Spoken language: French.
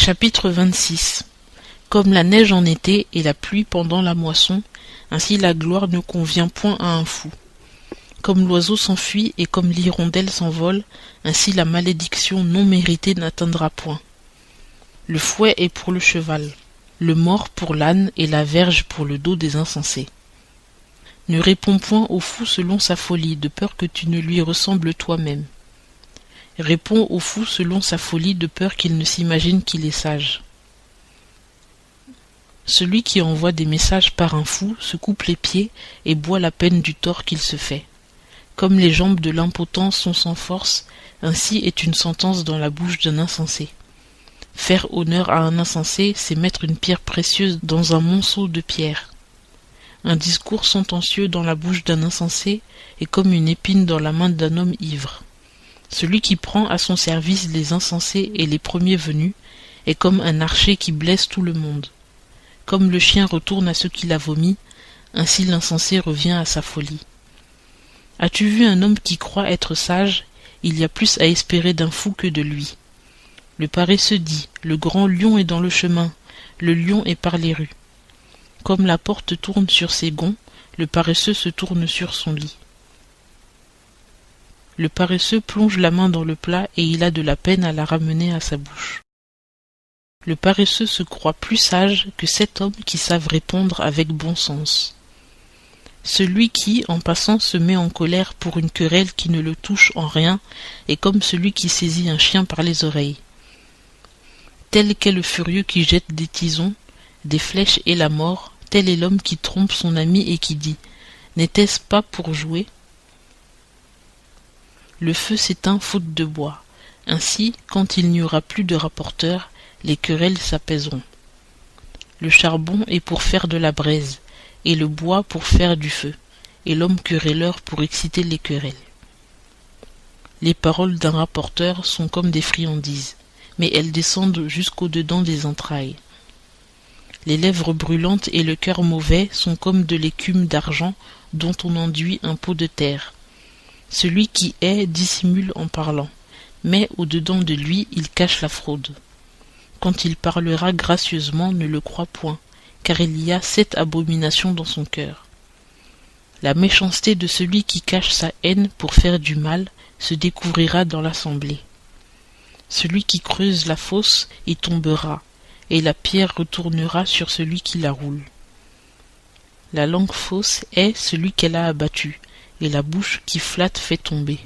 Chapitre 26. Comme la neige en été et la pluie pendant la moisson, ainsi la gloire ne convient point à un fou. Comme l'oiseau s'enfuit et comme l'hirondelle s'envole, ainsi la malédiction non méritée n'atteindra point. Le fouet est pour le cheval, le mors pour l'âne et la verge pour le dos des insensés. Ne réponds point au fou selon sa folie, de peur que tu ne lui ressembles toi-même. Réponds au fou selon sa folie, de peur qu'il ne s'imagine qu'il est sage. Celui qui envoie des messages par un fou se coupe les pieds et boit la peine du tort qu'il se fait. Comme les jambes de l'impotent sont sans force, ainsi est une sentence dans la bouche d'un insensé. Faire honneur à un insensé, c'est mettre une pierre précieuse dans un monceau de pierres. Un discours sentencieux dans la bouche d'un insensé est comme une épine dans la main d'un homme ivre. Celui qui prend à son service les insensés et les premiers venus est comme un archer qui blesse tout le monde. Comme le chien retourne à ceux qui l'a vomi, ainsi l'insensé revient à sa folie. As-tu vu un homme qui croit être sage? Il y a plus à espérer d'un fou que de lui. Le paresseux dit, le grand lion est dans le chemin, le lion est par les rues. Comme la porte tourne sur ses gonds, le paresseux se tourne sur son lit. Le paresseux plonge la main dans le plat et il a de la peine à la ramener à sa bouche. Le paresseux se croit plus sage que 7 hommes qui savent répondre avec bon sens. Celui qui, en passant, se met en colère pour une querelle qui ne le touche en rien est comme celui qui saisit un chien par les oreilles. Tel qu'est le furieux qui jette des tisons, des flèches et la mort, tel est l'homme qui trompe son ami et qui dit « N'était-ce pas pour jouer ?» Le feu s'éteint faute de bois. Ainsi, quand il n'y aura plus de rapporteurs, les querelles s'apaiseront. Le charbon est pour faire de la braise, et le bois pour faire du feu, et l'homme querelleur pour exciter les querelles. Les paroles d'un rapporteur sont comme des friandises, mais elles descendent jusqu'au-dedans des entrailles. Les lèvres brûlantes et le cœur mauvais sont comme de l'écume d'argent dont on enduit un pot de terre. Celui qui hait dissimule en parlant, mais au-dedans de lui il cache la fraude. Quand il parlera gracieusement, ne le crois point, car il y a 7 abominations dans son cœur. La méchanceté de celui qui cache sa haine pour faire du mal se découvrira dans l'assemblée. Celui qui creuse la fosse y tombera, et la pierre retournera sur celui qui la roule. La langue fausse est celui qu'elle a abattu, et la bouche qui flatte fait tomber.